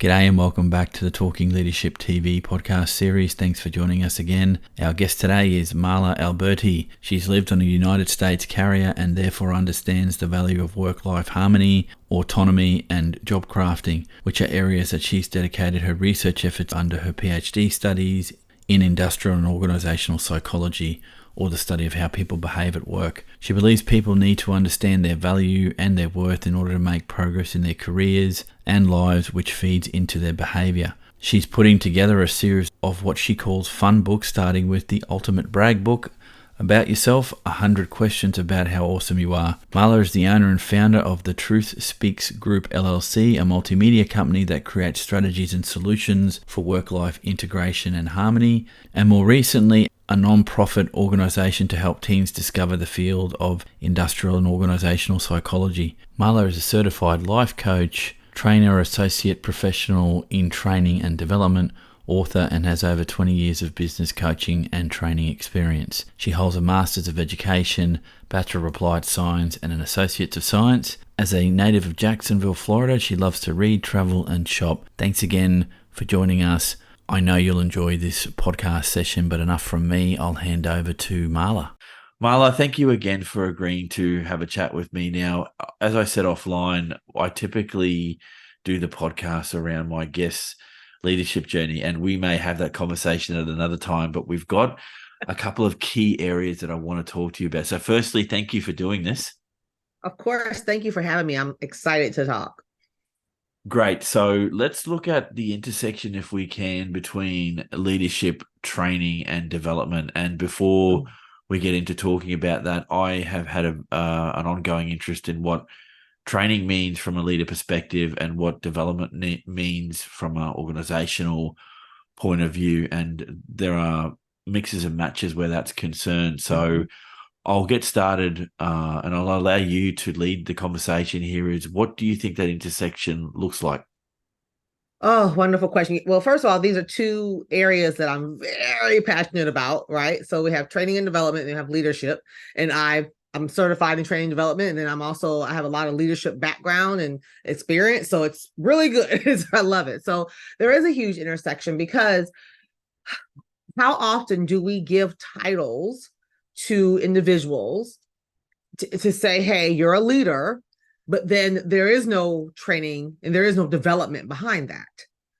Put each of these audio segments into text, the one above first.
G'day and welcome back to the Talking Leadership TV podcast series. Thanks for joining us again. Our guest today is Marla Albertie. She's lived on a United States carrier and therefore understands the value of work-life harmony, autonomy and job crafting, which are areas that she's dedicated her research efforts under her PhD studies in industrial and organizational psychology, or the study of how people behave at work. She believes people need to understand their value and their worth in order to make progress in their careers and lives, which feeds into their behavior. She's putting together a series of what she calls fun books, starting with the Ultimate Brag Book, About Yourself, 100 Questions About How Awesome You Are. Marla is the owner and founder of the Truth Speaks Group LLC, a multimedia company that creates strategies and solutions for work-life integration and harmony, and more recently, a non-profit organization to help teens discover the field of industrial and organizational psychology. Marla is a certified life coach, trainer, associate professional in training and development, author, and has over 20 years of business coaching and training experience. She holds a Master's of Education, Bachelor of Applied Science, and an Associate of Science. As a native of Jacksonville, Florida, she loves to read, travel, and shop. Thanks again for joining us. I know you'll enjoy this podcast session, but enough from me. I'll hand over to Marla. Marla, thank you again for agreeing to have a chat with me. Now, as I said offline, I typically do the podcast around my guests' leadership journey, and we may have that conversation at another time, but we've got a couple of key areas that I want to talk to you about. So firstly, thank you for doing this. Of course. Thank you for having me. I'm excited to talk. Great. So let's look at the intersection, if we can, between leadership, training, and development. And before we get into talking about that, I have had an ongoing interest in what training means from a leader perspective and what development means from an organizational point of view. And there are mixes and matches where that's concerned. So I'll get started and I'll allow you to lead the conversation here. Is what do you think that intersection looks like? Oh, wonderful question. Well, first of all, these are two areas that I'm very passionate about, right? So we have training and development, and we have leadership. And I'm certified in training and development. And then I have a lot of leadership background and experience. So it's really good. I love it. So there is a huge intersection, because how often do we give titles to individuals to say, hey, you're a leader, but then there is no training and there is no development behind that,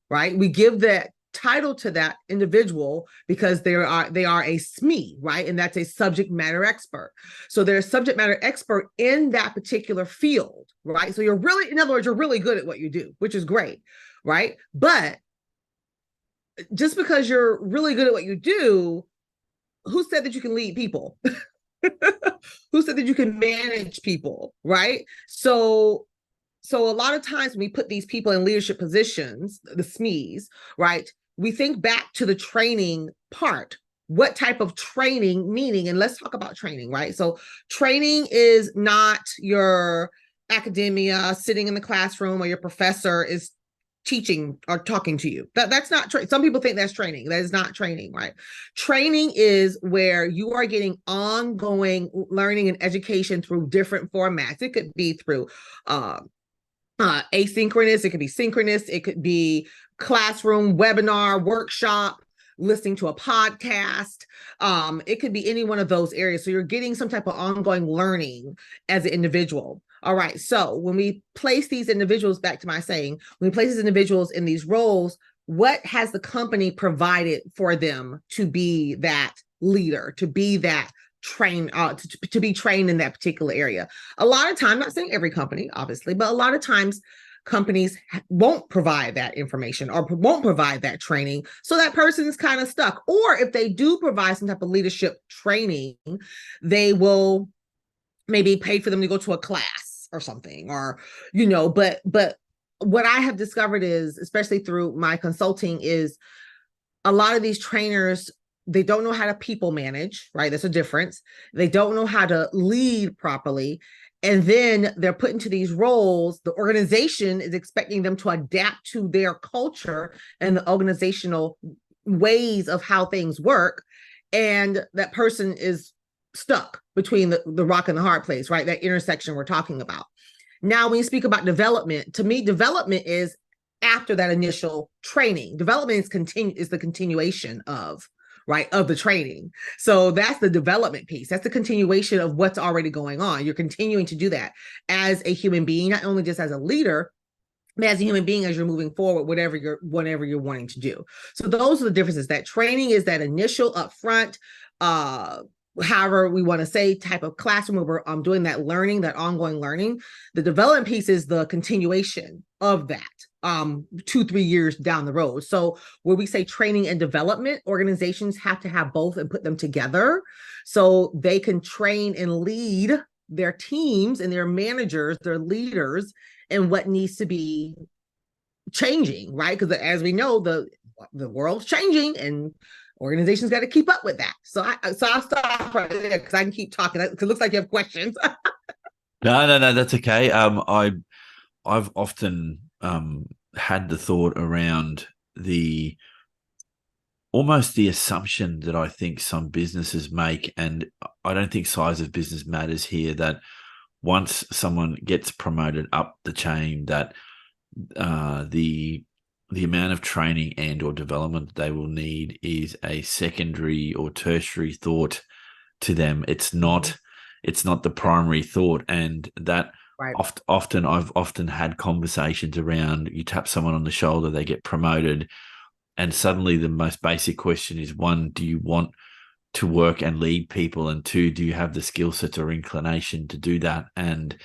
right? We give that title to that individual because they are a SME, right? And that's a subject matter expert. So they're a subject matter expert in that particular field, right? So in other words, you're really good at what you do, which is great, right? But just because you're really good at what you do, who said that you can lead people? Who said that you can manage people, right? So a lot of times when we put these people in leadership positions, the SMEs, right, we think back to the training part. What type of training, meaning, and let's talk about training, right? So training is not your academia sitting in the classroom or your professor is teaching or talking to you. That's not training. Some people think that's training. That is not training, right? Training is where you are getting ongoing learning and education through different formats. It could be through asynchronous, it could be synchronous, it could be classroom, webinar, workshop, listening to a podcast. It could be any one of those areas. So you're getting some type of ongoing learning as an individual. All right. So when we place these individuals, back to my saying, when we place these individuals in these roles, what has the company provided for them to be that leader, to be that to be trained in that particular area? A lot of times, not saying every company, obviously, but a lot of times companies won't provide that information or won't provide that training. So that person is kind of stuck. Or if they do provide some type of leadership training, they will maybe pay for them to go to a class or something, or, but what I have discovered is, especially through my consulting, is a lot of these trainers, they don't know how to people manage, right? That's a difference. They don't know how to lead properly. And then they're put into these roles. The organization is expecting them to adapt to their culture and the organizational ways of how things work. And that person is stuck between the rock and the hard place, right? That intersection we're talking about. Now, when you speak about development, to me, development is after that initial training. Development is the continuation of, right, of the training. So that's the development piece. That's the continuation of what's already going on. You're continuing to do that as a human being, not only just as a leader, but as a human being, as you're moving forward, whatever you're wanting to do. So those are the differences. That training is that initial upfront, however we want to say, type of classroom where we're doing that learning, that ongoing learning. The development piece is the continuation of that 2-3 years down the road. So where we say training and development, organizations have to have both and put them together so they can train and lead their teams and their managers, their leaders, and what needs to be changing, right? Because as we know, the world's changing and organizations got to keep up with that. So I'll stop right there because I can keep talking. Because it looks like you have questions. No, that's okay. I've often had the thought around almost the assumption that I think some businesses make, and I don't think size of business matters here, that once someone gets promoted up the chain, that the amount of training and or development they will need is a secondary or tertiary thought to them. It's not the primary thought, and that Right. I've often had conversations around, you tap someone on the shoulder, they get promoted, and suddenly the most basic question is, one, do you want to work and lead people, and two, do you have the skill sets or inclination to do that? And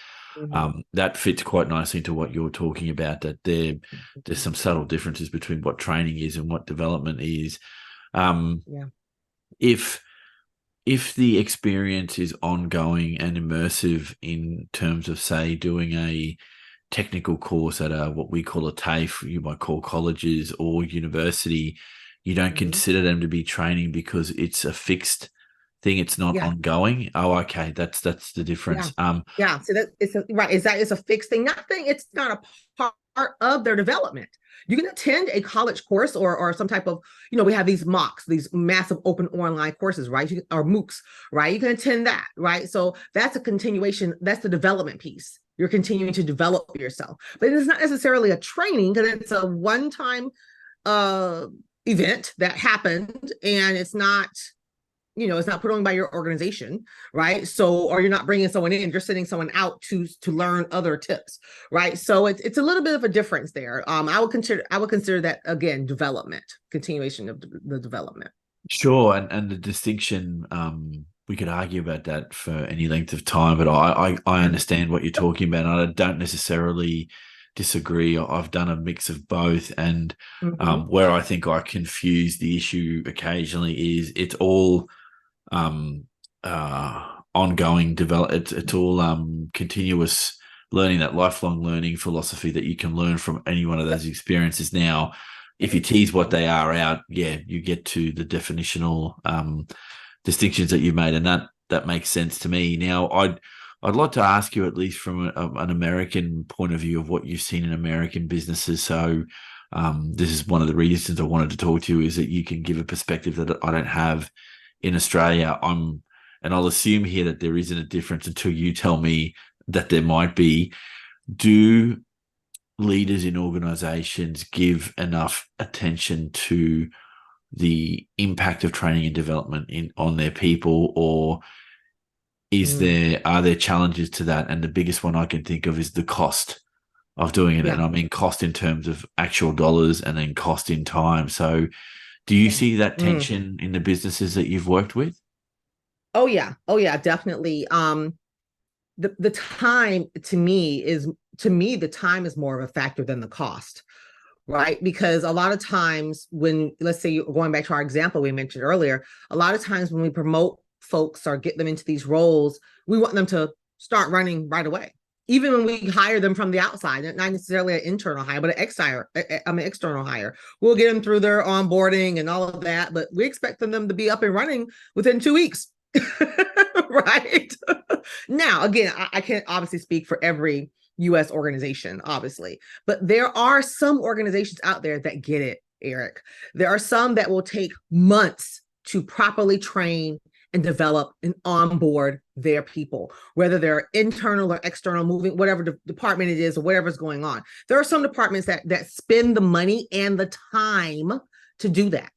that fits quite nicely into what you're talking about, that there's some subtle differences between what training is and what development is. If the experience is ongoing and immersive in terms of, say, doing a technical course at what we call a TAFE, you might call colleges or university, you don't consider them to be training because it's a fixed thing. It's not ongoing. Oh, okay. That's the difference. So that it's a fixed thing. It's not a part of their development. You can attend a college course or some type of, we have these MOOCs, these massive open online courses, right? Or MOOCs, right? You can attend that, right? So that's a continuation. That's the development piece. You're continuing to develop yourself, but it's not necessarily a training because it's a one-time event that happened, and it's not, it's not put on by your organization, right? So, or you're not bringing someone in, you're sending someone out to learn other tips, right? So it's a little bit of a difference there. I would consider that, again, development, continuation of the development. Sure, and the distinction, we could argue about that for any length of time, but I understand what you're talking about. And I don't necessarily disagree. I've done a mix of both, and where I think I confuse the issue occasionally is it's all ongoing development. It's all continuous learning, that lifelong learning philosophy that you can learn from any one of those experiences. Now, if you tease what they are out, you get to the definitional distinctions that you've made, and that makes sense to me. Now, I'd like to ask you, at least from an American point of view, of what you've seen in American businesses. So this is one of the reasons I wanted to talk to you, is that you can give a perspective that I don't have in Australia. And I'll assume here that there isn't a difference until you tell me that there might be. Do leaders in organizations give enough attention to the impact of training and development on their people, or are there challenges to that? And the biggest one I can think of is the cost of doing it. And I mean cost in terms of actual dollars, and then cost in time. So do you see that tension in the businesses that you've worked with? Oh yeah, definitely. The time, to me, the time is more of a factor than the cost, right? Because a lot of times when, let's say, going back to our example we mentioned earlier, a lot of times when we promote folks or get them into these roles, we want them to start running right away. Even when we hire them from the outside, not necessarily an internal hire, but an external hire. We'll get them through their onboarding and all of that, but we expect them to be up and running within 2 weeks. Right. Now, again, I can't obviously speak for every U.S. organization, obviously, but there are some organizations out there that get it, Eric. There are some that will take months to properly train and develop and onboard their people, whether they're internal or external, moving, whatever department it is or whatever's going on. There are some departments that spend the money and the time to do that.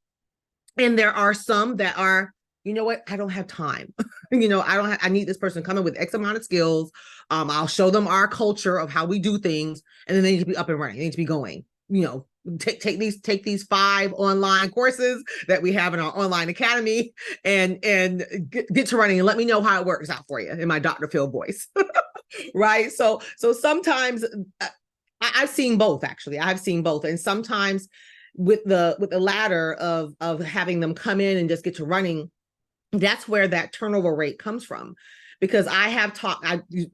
And there are some that are, you know what, I don't have time. I need this person coming with X amount of skills. I'll show them our culture of how we do things, and then they need to be up and running. They need to be going, take these 5 online courses that we have in our online academy and get to running and let me know how it works out for you in my Dr. Phil voice. Right. So sometimes I've seen both, actually. I've seen both. And sometimes with the latter of having them come in and just get to running, that's where that turnover rate comes from. Because I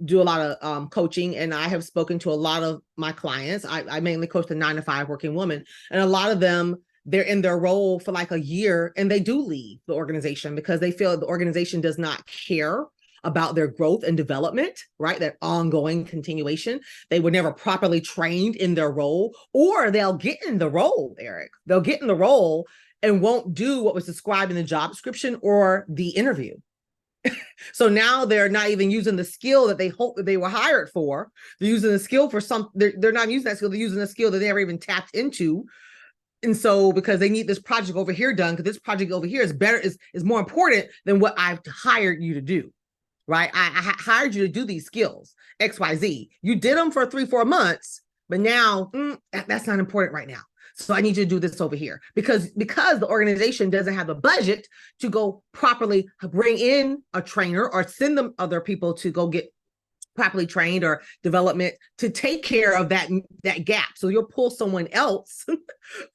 do a lot of coaching, and I have spoken to a lot of my clients. I mainly coach the 9-to-5 working woman, and a lot of them, they're in their role for like a year and they do leave the organization because they feel the organization does not care about their growth and development, right? That ongoing continuation. They were never properly trained in their role, or they'll get in the role, Eric. They'll get in the role and won't do what was described in the job description or the interview. So now they're not even using the skill that they hope that they were hired for. They're using the skill for they're not using that skill. They're using a skill that they never even tapped into. And so because they need this project over here done, because this project over here is better, is more important than what I've hired you to do, right? I hired you to do these skills, X, Y, Z. You did them for 3-4 months, but now that's not important right now. So I need you to do this over here because the organization doesn't have the budget to go properly bring in a trainer or send them other people to go get properly trained or development to take care of that gap. So you'll pull someone else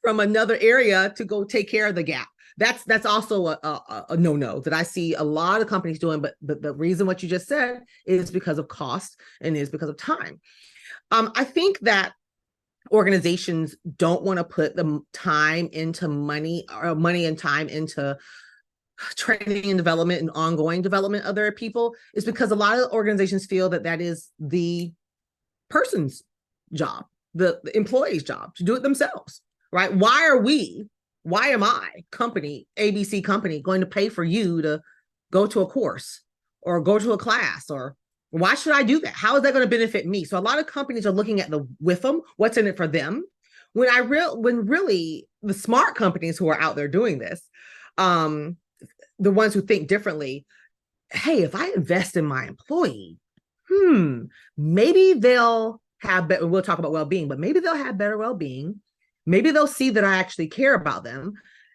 from another area to go take care of the gap. That's also a no-no that I see a lot of companies doing. But the reason what you just said is because of cost and is because of time. I think that organizations don't want to put the time into money and time into training and development and ongoing development of their people is because a lot of organizations feel that is the person's job, the employee's job to do it themselves, right? Why am I, company, ABC company, going to pay for you to go to a course or go to a class, or why should I do that? How is that going to benefit me? So a lot of companies are looking at what's in it for them. When really the smart companies who are out there doing this, the ones who think differently, hey, if I invest in my employee, maybe they'll have better, we'll talk about well-being, but maybe they'll have better well-being. Maybe they'll see that I actually care about them.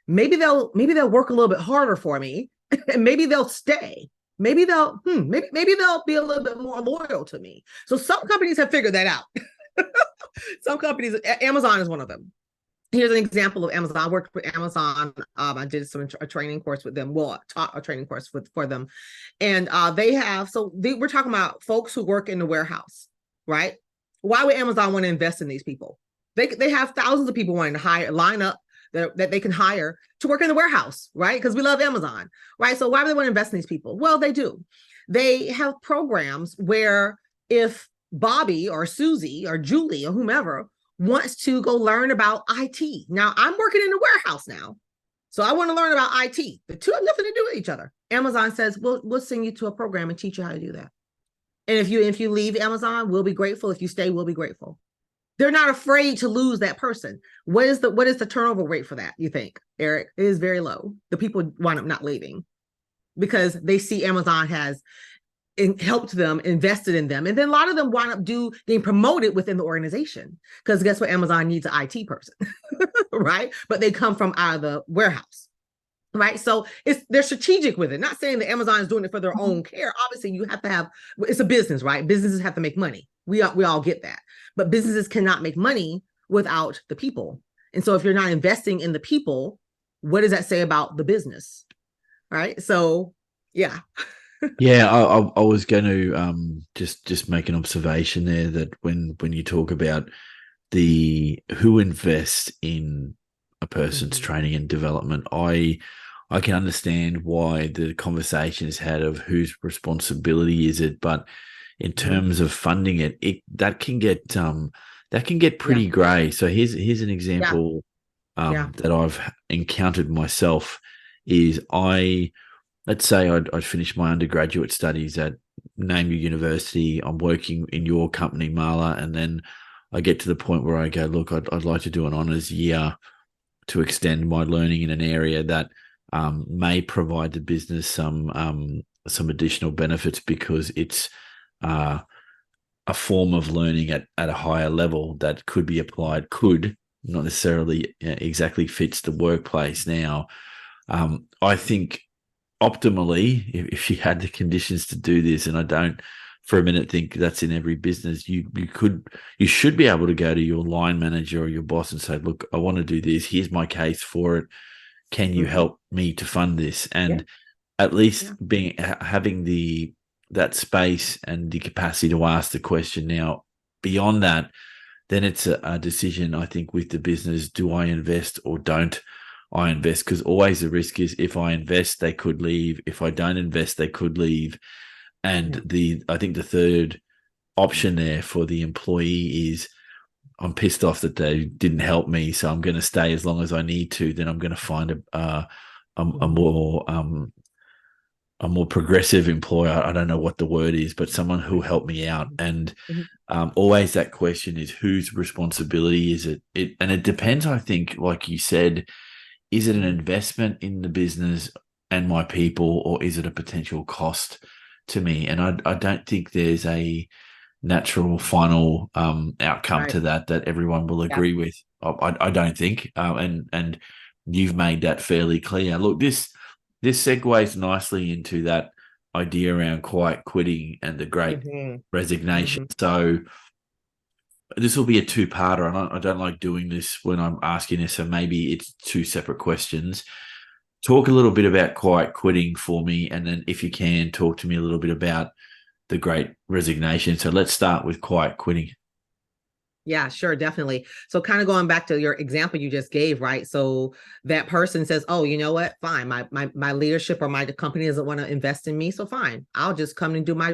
Maybe they'll work a little bit harder for me, and maybe they'll stay. Maybe they'll be a little bit more loyal to me. So some companies have figured that out. Some companies, Amazon is one of them. Here's an example of Amazon. I worked with Amazon. I did a training course with them. Well, taught a training course for them, and we're talking about folks who work in the warehouse, right? Why would Amazon want to invest in these people? They have thousands of people wanting to line up that they can hire to work in the warehouse, right? Because we love Amazon, right? So why do they want to invest in these people? Well, they do. They have programs where if Bobby or Susie or Julie or whomever wants to go learn about IT. Now, I'm working in the warehouse now, so I want to learn about IT. The two have nothing to do with each other. Amazon says, we'll send you to a program and teach you how to do that. And if you leave Amazon, we'll be grateful. If you stay, we'll be grateful. They're not afraid to lose that person. What is the turnover rate for that, you think, Eric? It is very low. The people wind up not leaving because they see Amazon has helped them, invested in them. And then a lot of them wind up being promoted within the organization because guess what? Amazon needs an IT person, right? But they come from out of the warehouse, right? So they're strategic with it. Not saying that Amazon is doing it for their own care. Obviously, you have to have, it's a business, right? Businesses have to make money. We all get that. But businesses cannot make money without the people. And so if you're not investing in the people, what does that say about the business? Right? So, yeah. Yeah, I was going to just make an observation there that when you talk about who invests in a person's training and development, I can understand why the conversation is had of whose responsibility is it, but in terms of funding it, that can get pretty grey. So here's an example that I've encountered myself is let's say I'd finished my undergraduate studies at name your university. I'm working in your company, Marla, and then I get to the point where I go, look, I'd like to do an honours year to extend my learning in an area that may provide the business some additional benefits because it's uh, a form of learning at a higher level that could be applied, could not necessarily exactly fits the workplace now. I think optimally, if you had the conditions to do this, and I don't for a minute think that's in every business, you should be able to go to your line manager or your boss and say, look, I want to do this. Here's my case for it. Can you help me to fund this? Yeah. And at least having that space and the capacity to ask the question. Now, beyond that, then it's a decision, I think, with the business. Do I invest or don't I invest? Because always the risk is if I invest, they could leave. If I don't invest, they could leave. And I think the third option there for the employee is I'm pissed off that they didn't help me, so I'm going to stay as long as I need to. Then I'm going to find a more progressive employer. I don't know what the word is, but someone who helped me out. And always that question is, whose responsibility is it? And it depends, I think, like you said, is it an investment in the business and my people, or is it a potential cost to me? And I don't think there's a natural final outcome to that everyone will agree with. I don't think. And you've made that fairly clear. Look, this segues nicely into that idea around quiet quitting and the great resignation. So this will be a two-parter, and I don't like doing this when I'm asking this, so maybe it's two separate questions. Talk a little bit about quiet quitting for me, and then if you can, talk to me a little bit about the great resignation. So let's start with quiet quitting. Yeah, sure, definitely. So kind of going back to your example you just gave, right? So that person says, oh, you know what? Fine. My leadership or my company doesn't want to invest in me. So fine. I'll just come and do my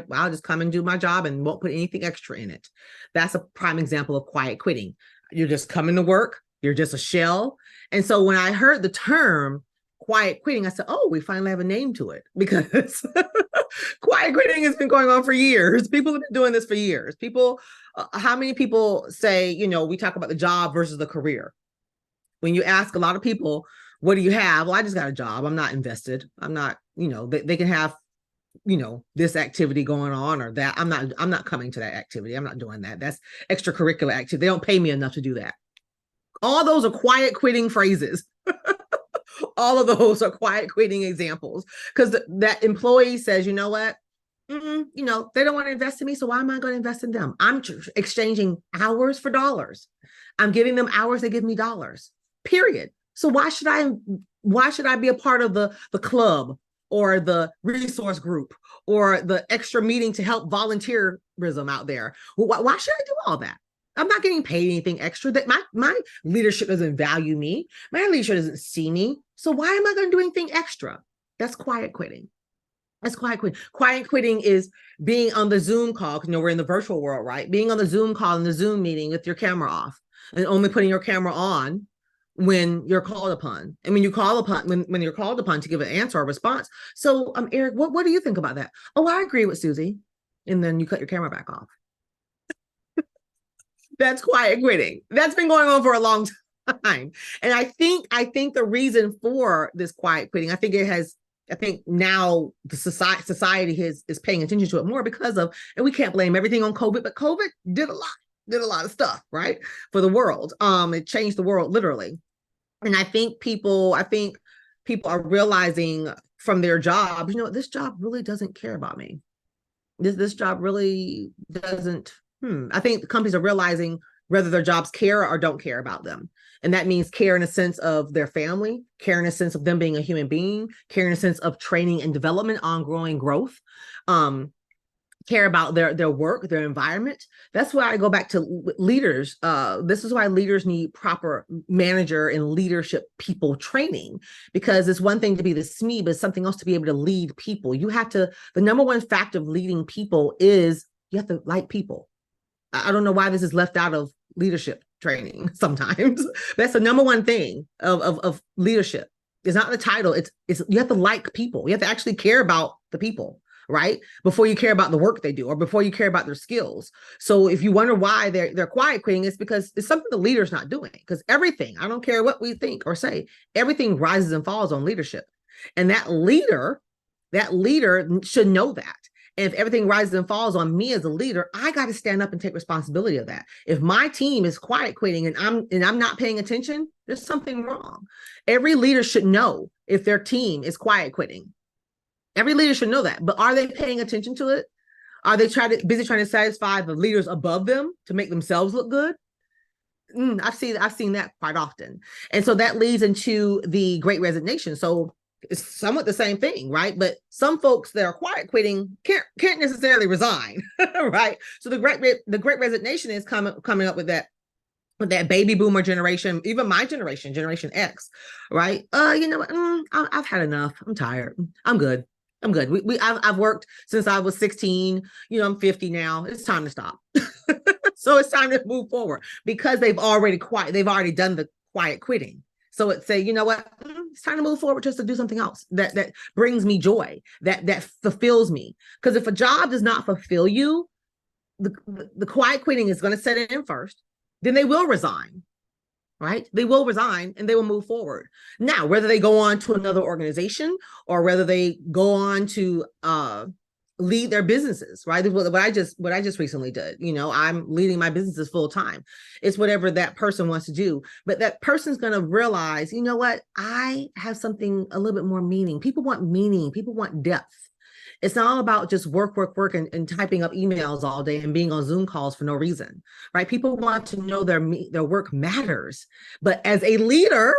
job and won't put anything extra in it. That's a prime example of quiet quitting. You're just coming to work. You're just a shell. And so when I heard the term quiet quitting, I said, oh, we finally have a name to it, because quiet quitting has been going on for years. People have been doing this for years. How many people say, we talk about the job versus the career? When you ask a lot of people, what do you have? Well, I just got a job. I'm not invested. I'm not, they can have, this activity going on or that. I'm not coming to that activity. I'm not doing that. That's extracurricular activity. They don't pay me enough to do that. All those are quiet quitting phrases. All of those are quiet quitting examples, because that employee says, you know what? They don't want to invest in me, so why am I going to invest in them? I'm exchanging hours for dollars. I'm giving them hours, they give me dollars, period. So why should I be a part of the club or the resource group or the extra meeting to help volunteerism out there? Why should I do all that? I'm not getting paid anything extra. That my leadership doesn't value me. My leadership doesn't see me. So why am I going to do anything extra? That's quiet quitting. That's quiet quitting. Quiet quitting is being on the Zoom call, because we're in the virtual world, right? Being on the Zoom call in the Zoom meeting with your camera off and only putting your camera on when you're called upon. And when you're called upon to give an answer or response. So Eric, what do you think about that? Oh, I agree with Susie. And then you cut your camera back off. That's quiet quitting. That's been going on for a long time. And I think the reason for this quiet quitting, I think now the society is paying attention to it more because of, and we can't blame everything on COVID, but COVID did a lot of stuff, right? For the world. It changed the world literally. And I think people are realizing from their jobs, this job really doesn't care about me. This job really doesn't. I think the companies are realizing whether their jobs care or don't care about them. And that means care in a sense of their family, care in a sense of them being a human being, care in a sense of training and development, ongoing growth, care about their work, their environment. That's why I go back to leaders. This is why leaders need proper manager and leadership people training, because it's one thing to be the SME, but it's something else to be able to lead people. The number one factor of leading people is you have to like people. I don't know why this is left out of leadership training sometimes. That's the number one thing of leadership. It's not the title. It's you have to like people. You have to actually care about the people, right? Before you care about the work they do or before you care about their skills. So if you wonder why they're quiet quitting, it's because it's something the leader's not doing. Because everything, I don't care what we think or say, everything rises and falls on leadership. And that leader should know that. And if everything rises and falls on me as a leader, I got to stand up and take responsibility of that. If my team is quiet quitting and I'm not paying attention, there's something wrong. Every leader should know if their team is quiet quitting. Every leader should know that. But are they paying attention to it? Are they busy trying to satisfy the leaders above them to make themselves look good? I've seen that quite often. And so that leads into the great resignation. So it's somewhat the same thing, right? But some folks that are quiet quitting can't necessarily resign, right? So the great resignation is coming up with that baby boomer generation, even my generation, Generation X, right? You know what? I've had enough. I'm tired. I'm good. I'm good. I've worked since I was 16. You know, I'm 50 now. It's time to stop. So it's time to move forward because they've already done the quiet quitting. So it's say, you know what? It's time to move forward just to do something else that brings me joy, that fulfills me. Because if a job does not fulfill you, the quiet quitting is going to set in first. Then they will resign, right? They will resign and they will move forward. Now, whether they go on to another organization or whether they go on to lead their businesses, right? What I just recently did. You know, I'm leading my businesses full time. It's whatever that person wants to do, but that person's going to realize, you know what? I have something a little bit more meaning. People want meaning. People want depth. It's not all about just work, and typing up emails all day and being on Zoom calls for no reason, right? People want to know their work matters. But as a leader,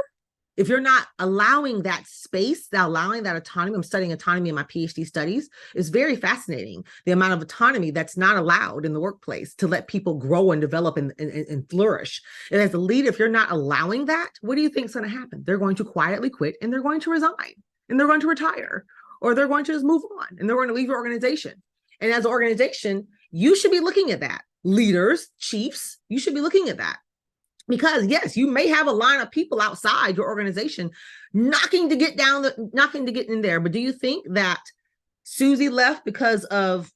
if you're not allowing that space, allowing that autonomy, I'm studying autonomy in my PhD studies, it's very fascinating. The amount of autonomy that's not allowed in the workplace to let people grow and develop and flourish. And as a leader, if you're not allowing that, what do you think is going to happen? They're going to quietly quit and they're going to resign and they're going to retire or they're going to just move on and they're going to leave your organization. And as an organization, you should be looking at that. Leaders, chiefs, you should be looking at that. Because yes, you may have a line of people outside your organization knocking to get in there. But do you think that Susie left because of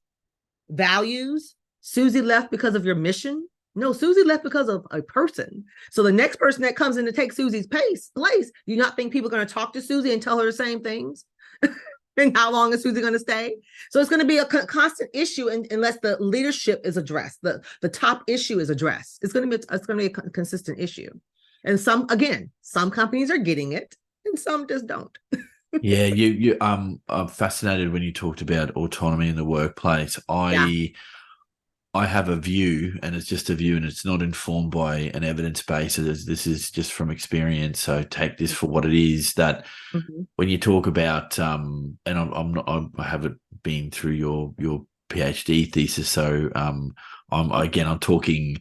values? Susie left because of your mission? No, Susie left because of a person. So the next person that comes in to take Susie's place, do you not think people are going to talk to Susie and tell her the same things? And how long is Susie going to stay? So it's going to be a constant issue unless the leadership is addressed. The top issue is addressed. It's going to be a consistent issue. And some companies are getting it and some just don't. Yeah, I'm fascinated when you talked about autonomy in the workplace. I have a view, and it's just a view, and it's not informed by an evidence base. This is just from experience. So take this for what it is. That when you talk about, and I haven't been through your PhD thesis, so I'm talking.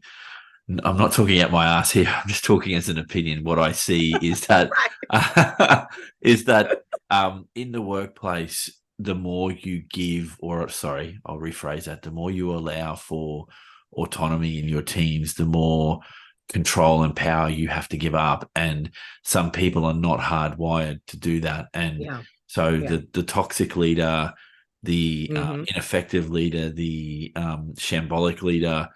I'm not talking out my ass here. I'm just talking as an opinion. What I see is that in the workplace, the more you give, I'll rephrase that, the more you allow for autonomy in your teams, the more control and power you have to give up. And some people are not hardwired to do that. And the toxic leader, the ineffective leader, the shambolic leader,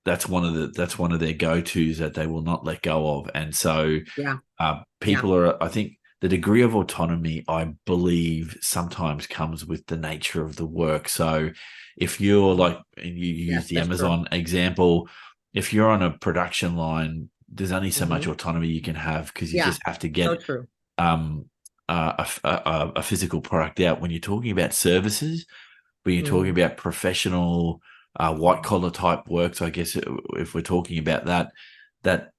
that's one of their go-tos that they will not let go of. And so people are, I think, the degree of autonomy, I believe, sometimes comes with the nature of the work. So if you're like, and you use the Amazon example, if you're on a production line, there's only so much autonomy you can have because you just have to get a physical product out. When you're talking about services, when you're talking about professional white collar type work, so I guess if we're talking about that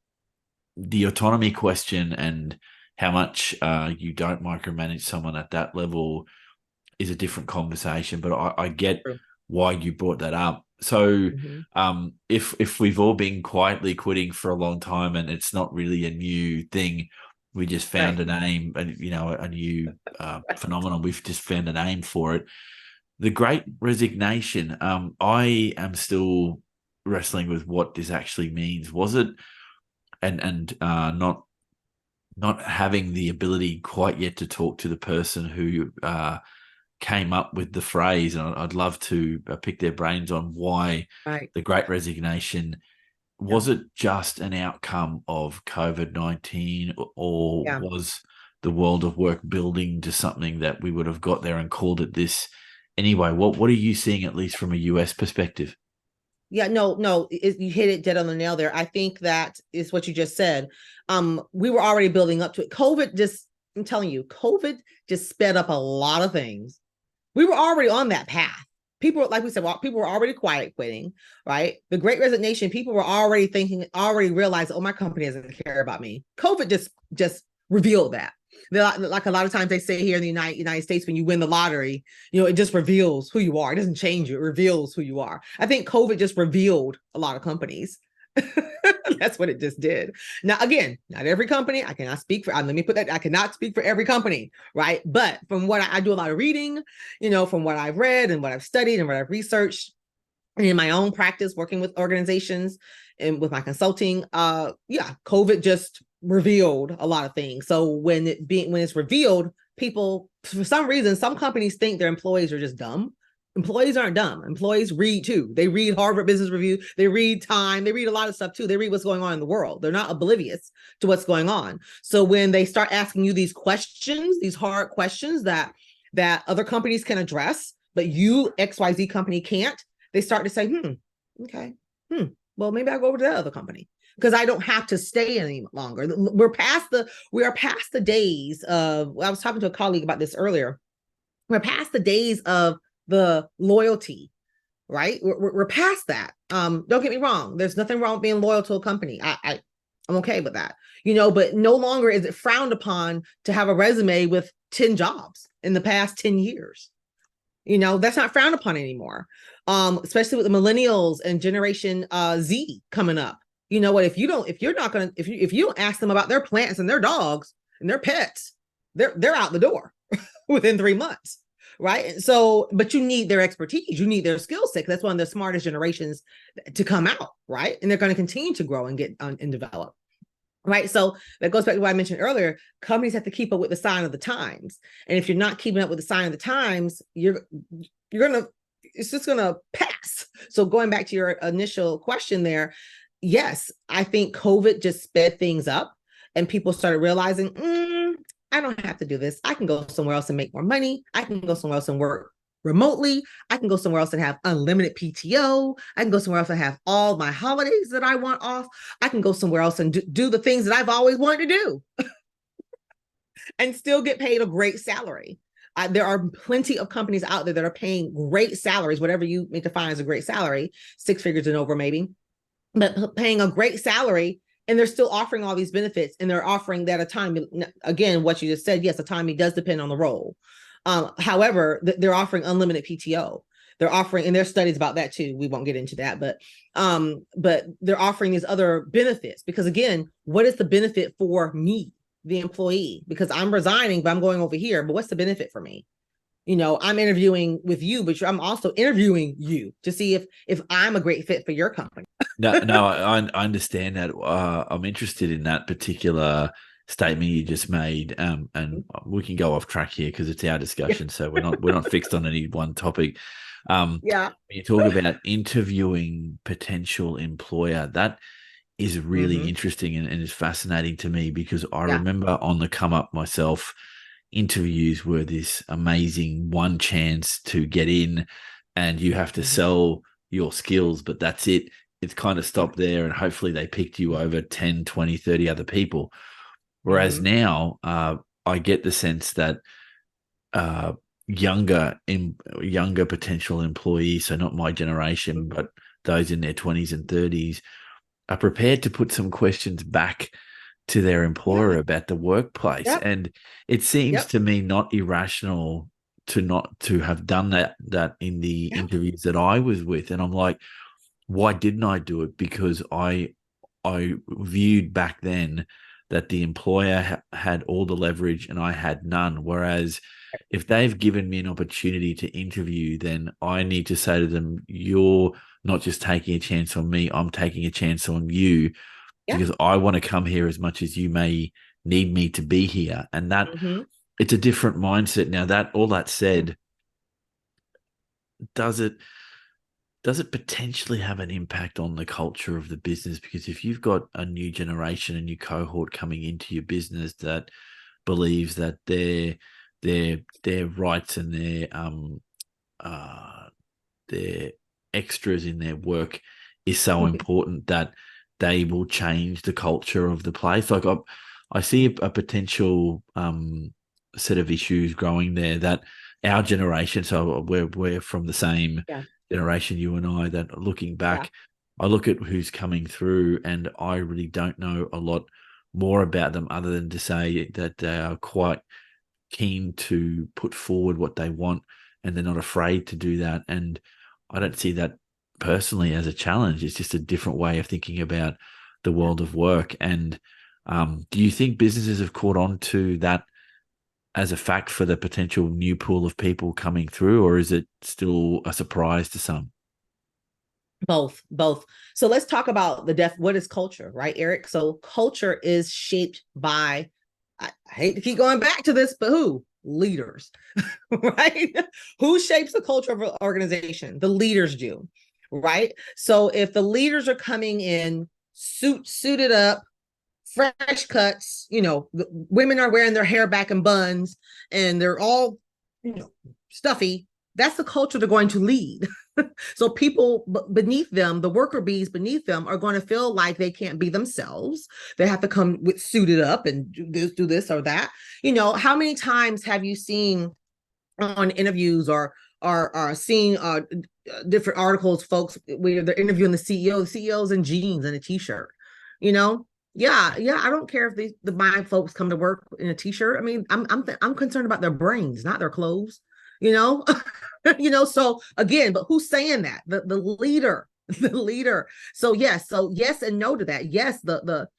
the autonomy question and how much you don't micromanage someone at that level is a different conversation, but I get why you brought that up. So if we've all been quietly quitting for a long time and it's not really a new thing, we just found a name, and a new phenomenon. We've just found a name for it. The Great Resignation. I am still wrestling with what this actually means. Was it, and not not having the ability quite yet to talk to the person who came up with the phrase, and I'd love to pick their brains on why Right. the Great Resignation. Yeah. Was it just an outcome of COVID-19, or Yeah. was the world of work building to something that we would have got there and called it this anyway? What are you seeing, at least from a US perspective? Yeah, no, you hit it dead on the nail there. I think that is what you just said. We were already building up to it. I'm telling you, COVID just sped up a lot of things. We were already on that path. People, like we said, people were already quiet quitting, right? The Great Resignation, people were already thinking, already realized, oh, my company doesn't care about me. COVID just revealed that. Like a lot of times they say here in the United States, when you win the lottery, it just reveals who you are. It doesn't change you. It reveals who you are. I think COVID just revealed a lot of companies. That's what it just did. Now, again, not every company. I cannot speak for. Let me put that. I cannot speak for every company, right? But from what I do, a lot of reading, from what I've read and what I've studied and what I've researched, and in my own practice, working with organizations and with my consulting, COVID just revealed a lot of things. So when it's revealed, people, for some reason, some companies think their employees are just dumb. Employees aren't dumb. Employees read too. They read Harvard Business Review. They read Time. They read a lot of stuff too. They read what's going on in the world. They're not oblivious to what's going on. So when they start asking you these questions, these hard questions that other companies can address, but you XYZ company can't, they start to say, okay, well, maybe I'll go over to that other company because I don't have to stay any longer. We are past the days of, I was talking to a colleague about this earlier. We're past the days of the loyalty, right? We're past that. Don't get me wrong. There's nothing wrong with being loyal to a company. I'm okay with that, but no longer is it frowned upon to have a resume with 10 jobs in the past 10 years. That's not frowned upon anymore. Especially with the millennials and Generation Z coming up. You know what? If you don't ask them about their plants and their dogs and their pets, they're out the door within 3 months. Right. So, but you need their expertise. You need their skill set. That's one of the smartest generations to come out. Right. And they're going to continue to grow and get and develop. Right. So that goes back to what I mentioned earlier. Companies have to keep up with the sign of the times. And if you're not keeping up with the sign of the times, it's just going to pass. So going back to your initial question there, yes, I think COVID just sped things up and people started realizing, I don't have to do this. I can go somewhere else and make more money. I can go somewhere else and work remotely. I can go somewhere else and have unlimited PTO. I can go somewhere else and have all my holidays that I want off. I can go somewhere else and do the things that I've always wanted to do and still get paid a great salary. There are plenty of companies out there that are paying great salaries, whatever you may define as a great salary, 6 figures and over maybe, but paying a great salary. And they're still offering all these benefits, and they're offering that autonomy. Again, what you just said, yes, autonomy does depend on the role. However, they're offering unlimited PTO. They're offering, and there's studies about that too. We won't get into that, but they're offering these other benefits because, again, what is the benefit for me, the employee? Because I'm resigning, but I'm going over here. But what's the benefit for me? I'm interviewing with you, but I'm also interviewing you to see if I'm a great fit for your company. No, I understand that. I'm interested in that particular statement you just made, and we can go off track here because it's our discussion, so we're not fixed on any one topic. Yeah, you talk about interviewing potential employer. That is really interesting and is fascinating to me because I remember on the come up myself, interviews were this amazing one chance to get in, and you have to sell your skills, but that's it. It's kind of stopped there, and hopefully they picked you over 10, 20, 30 other people. Whereas now I get the sense that younger potential employees, so not my generation, but those in their 20s and 30s, are prepared to put some questions back to their employer about the workplace. And it seems to me not irrational to have done that in the interviews that I was with. And I'm like, why didn't I do it? Because I viewed back then that the employer had all the leverage and I had none. Whereas if they've given me an opportunity to interview, then I need to say to them, you're not just taking a chance on me, I'm taking a chance on you because I want to come here as much as you may need me to be here. And that Mm-hmm. it's a different mindset. Now, that all that said, does it potentially have an impact on the culture of the business? Because if you've got a new generation, a new cohort coming into your business that believes that their rights and their extras in their work is so important that they will change the culture of the place. Like I see a potential set of issues growing there that our generation, so we're from the same Yeah. generation, you and I, that looking Yeah. back, I look at who's coming through and I really don't know a lot more about them other than to say that they are quite keen to put forward what they want and they're not afraid to do that. And I don't see that personally as a challenge. It's just a different way of thinking about the world of work. And do you think businesses have caught on to that as a fact for the potential new pool of people coming through, or is it still a surprise to some? Both. So let's talk about what is culture, right, Eric? So culture is shaped by, I hate to keep going back to this, but who? Leaders, right? Who shapes the culture of an organization? The leaders do, right? So if the leaders are coming in suited up, fresh cuts, women are wearing their hair back in buns and they're all, stuffy, that's the culture they're going to lead. So people beneath them, the worker bees beneath them, are going to feel like they can't be themselves. They have to come with suited up and do this or that. How many times have you seen on interviews or seeing different articles, folks where they're interviewing the CEOs in jeans and a t-shirt, yeah, I don't care if my folks come to work in a t-shirt. I mean, I'm concerned about their brains, not their clothes, you know. So again, but who's saying that? The leader, the leader. So yes and no to that. Yes, the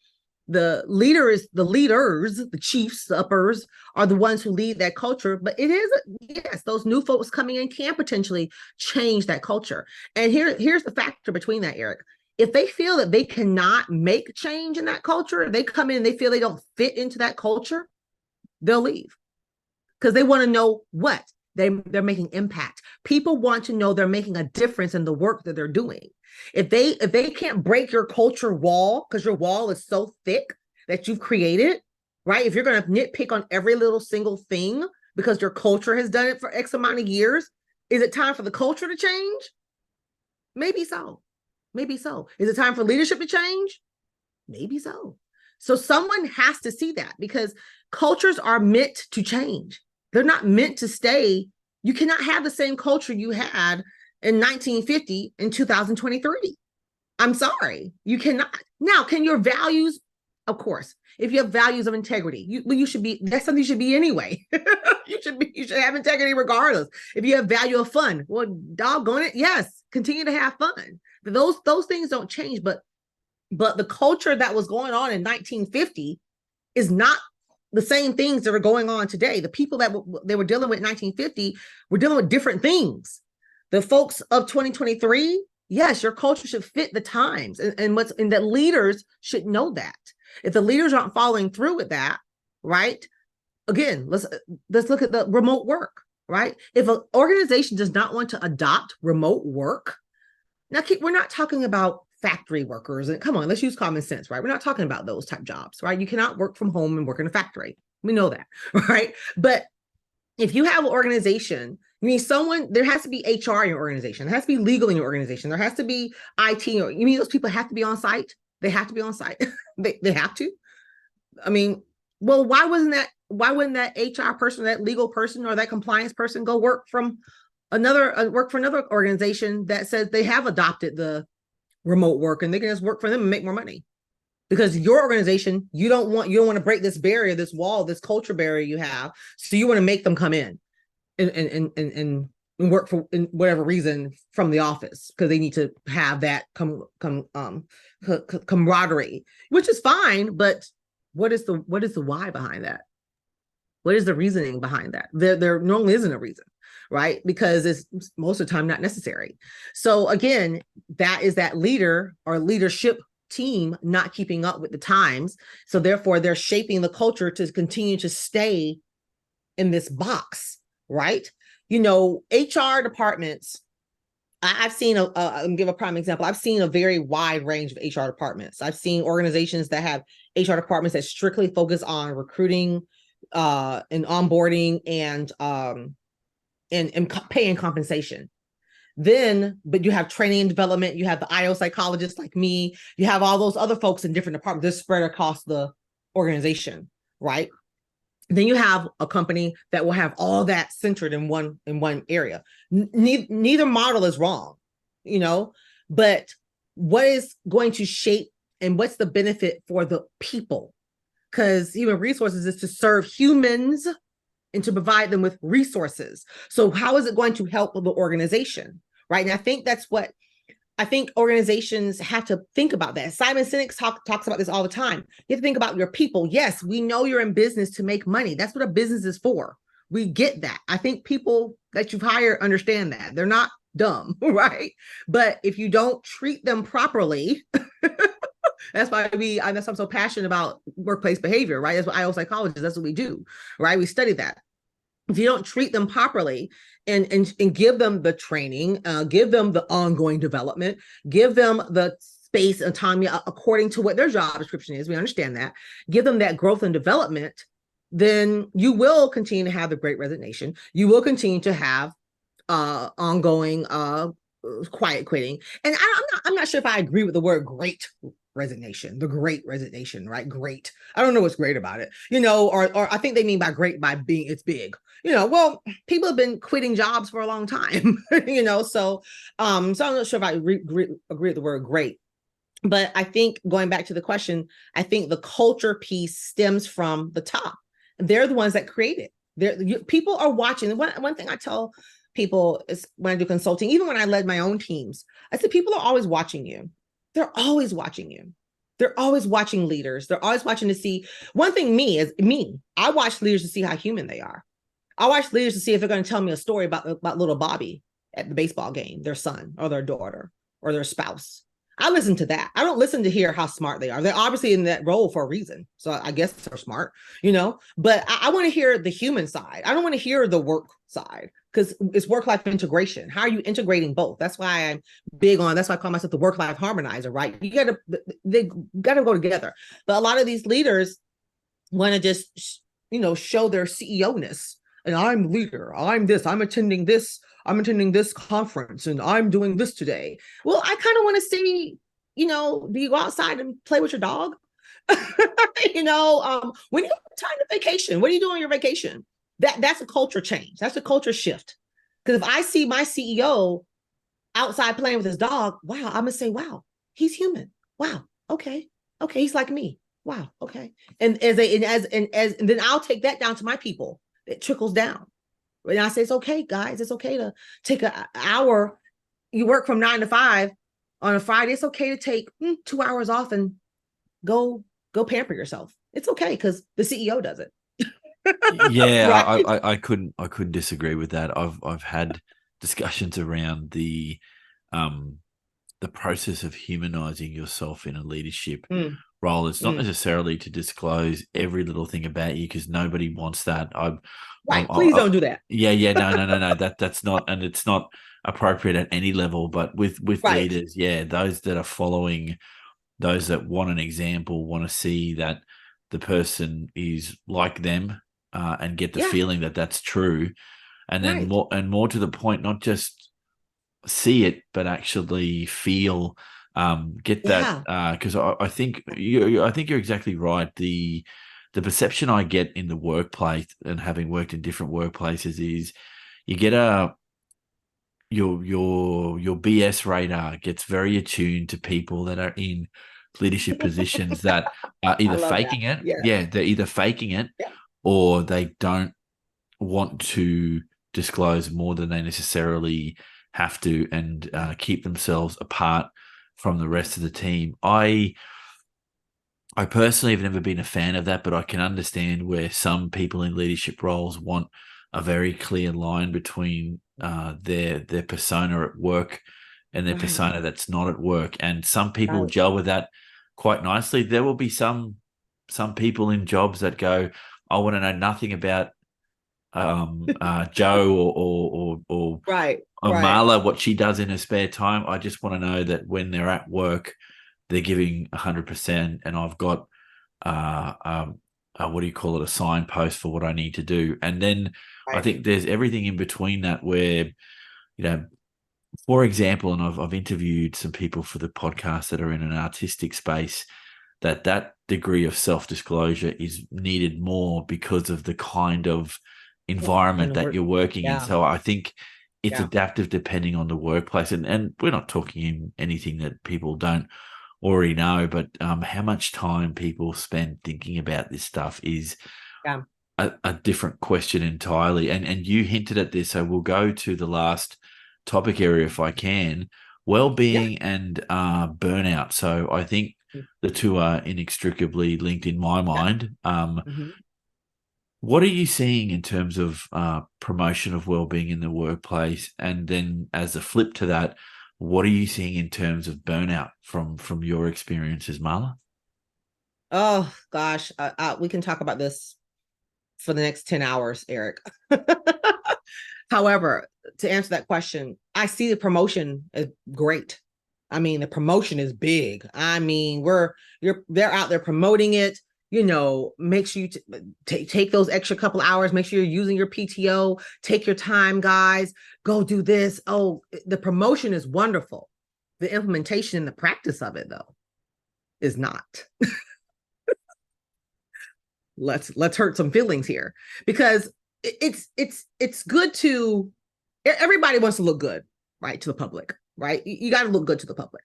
leaders, the chiefs, the uppers, are the ones who lead that culture. But it is, yes, those new folks coming in can potentially change that culture. And here's the factor between that, Eric. If they feel that they cannot make change in that culture, they come in and they feel they don't fit into that culture, they'll leave, because they want to know what they're making impact. People want to know they're making a difference in the work that they're doing. If they can't break your culture wall, because your wall is so thick that you've created, right? If you're going to nitpick on every little single thing because your culture has done it for X amount of years, is it time for the culture to change? Maybe so. Maybe so. Is it time for leadership to change? Maybe so. So someone has to see that, because cultures are meant to change. They're not meant to stay. You cannot have the same culture you had in 1950 in 2023. I'm sorry. You cannot. Now, can your values, of course, if you have values of integrity, you should be, that's something you should be anyway. You should have integrity regardless. If you have value of fun, well, doggone it, yes, continue to have fun. Those things don't change, but the culture that was going on in 1950 is not the same things that are going on today. The people that they were dealing with in 1950 were dealing with different things. The folks of 2023, yes, your culture should fit the times, and that leaders should know that. If the leaders aren't following through with that, right? Again, let's look at the remote work, right? If an organization does not want to adopt remote work, now we're not talking about factory workers, and come on, let's use common sense, right? We're not talking about those type jobs, right? You cannot work from home and work in a factory. We know that, right? But if you have an organization, you mean there has to be HR in your organization, there has to be legal in your organization, there has to be IT, or you mean those people have to be on site? They have to be on site. they have to. I mean, well, why wouldn't that HR person, that legal person, or that compliance person go work for another organization that says they have adopted the remote work and they can just work for them and make more money? Because your organization, you don't want to break this barrier, this wall, this culture barrier you have. So you want to make them come in and work for whatever reason from the office, because they need to have that camaraderie, which is fine. But what is the why behind that? What is the reasoning behind that? There normally isn't a reason, right? Because it's most of the time not necessary. So again, that is that leader or leadership team not keeping up with the times. So therefore, they're shaping the culture to continue to stay in this box, right? HR departments, I've seen I'll give a prime example. I've seen a very wide range of HR departments. I've seen organizations that have HR departments that strictly focus on recruiting, and onboarding, and pay and compensation. But you have training and development. You have the IO psychologists like me. You have all those other folks in different departments. They're spread across the organization, right? Then you have a company that will have all that centered in one area. Neither model is wrong, but what is going to shape and what's the benefit for the people? Because human resources is to serve humans and to provide them with resources. So how is it going to help the organization, right? And I think that's what I think organizations have to think about that. Simon Sinek talks about this all the time. You have to think about your people. Yes, we know you're in business to make money. That's what a business is for. We get that. I think people that you've hired understand that. They're not dumb, right? But if you don't treat them properly, that's why I'm so passionate about workplace behavior, right? That's what IO psychologists, that's what we do, right? We study that. If you don't treat them properly and give them the training, give them the ongoing development, give them the space and autonomy according to what their job description is, we understand that, give them that growth and development, then you will continue to have the great resignation. You will continue to have ongoing quiet quitting. And I'm not sure if I agree with the word great resignation, the great resignation, right? Great. I don't know what's great about it, or I think they mean by great by being it's big. Well, people have been quitting jobs for a long time, so I'm not sure if I agree with the word great. But I think going back to the question, I think the culture piece stems from the top. They're the ones that create it. People are watching. One thing I tell people is when I do consulting, even when I led my own teams, I said, people are always watching you. They're always watching you. They're always watching leaders. They're always watching to see. One thing I watch leaders to see how human they are. I watch leaders to see if they're going to tell me a story about little Bobby at the baseball game, their son or their daughter or their spouse. I listen to that. I don't listen to hear how smart they are. They're obviously in that role for a reason. So I guess they're smart, but I want to hear the human side. I don't want to hear the work side because it's work-life integration. How are you integrating both? That's why I'm big on, that's why I call myself the work-life harmonizer, right? They got to go together. But a lot of these leaders want to just, show their CEO-ness. And I'm leader. I'm this. I'm attending this conference, and I'm doing this today. Well, I kind of want to see, do you go outside and play with your dog? When you have time to vacation, what are you doing on your vacation? That's a culture change. That's a culture shift. Because if I see my CEO outside playing with his dog, wow, I'm gonna say, wow, he's human. Wow, okay, he's like me. Wow, okay. And then I'll take that down to my people. It trickles down. And I say, it's okay, guys. It's okay to take an hour. You work from 9 to 5 on a Friday. It's okay to take 2 hours off and go pamper yourself. It's okay because the CEO does it. Yeah, right? I couldn't disagree with that. I've had discussions around the process of humanizing yourself in a leadership role. It's not necessarily to disclose every little thing about you because nobody wants that. Please don't do that. Yeah. No. That's not, and it's not appropriate at any level. But with leaders, yeah, those that are following, those that want an example, want to see that the person is like them, and get the feeling that that's true, and then more to the point, not just see it, but actually feel, get that, because I think you're exactly right. The perception I get in the workplace, and having worked in different workplaces, is you get your BS radar gets very attuned to people that are in leadership positions that are either faking it. Yeah, they're either faking it, or they don't want to disclose more than they necessarily have to, and keep themselves apart from the rest of the team. I personally have never been a fan of that, but I can understand where some people in leadership roles want a very clear line between their persona at work and their persona that's not at work. And some people gel with that, quite nicely. There will be some people in jobs that go, I want to know nothing about Joe Right, or right, Marla, what she does in her spare time. I just want to know that when they're at work, they're giving 100%, and I've got what do you call it, a signpost for what I need to do. And then I right. think there's everything in between that where, for example, and I've interviewed some people for the podcast that are in an artistic space, that degree of self-disclosure is needed more because of the kind of Kind environment of that work. you're working in. Yeah, So I think it's yeah, adaptive depending on the workplace. And we're not talking in anything that people don't already know, but how much time people spend thinking about this stuff is yeah. a different question entirely. And you hinted at this, so we'll go to the last topic area if I can. Yeah. Well-being and burnout. So I think the two are inextricably linked in my Yeah. mind. Mhm. What are you seeing in terms of promotion of well-being in the workplace? And then as a flip to that, what are you seeing in terms of burnout from your experiences, Marla? Oh gosh, we can talk about this for the next 10 hours, Eric. However, to answer that question, I see the promotion as great. I mean, the promotion is big. I mean, they're out there promoting it. Make sure you take those extra couple hours. Make sure you're using your PTO. Take your time, guys. Go do this. Oh, the promotion is wonderful. The implementation and the practice of it, though, is not. Let's hurt some feelings here, because it's good to, everybody wants to look good, right, to the public, right? You got to look good to the public,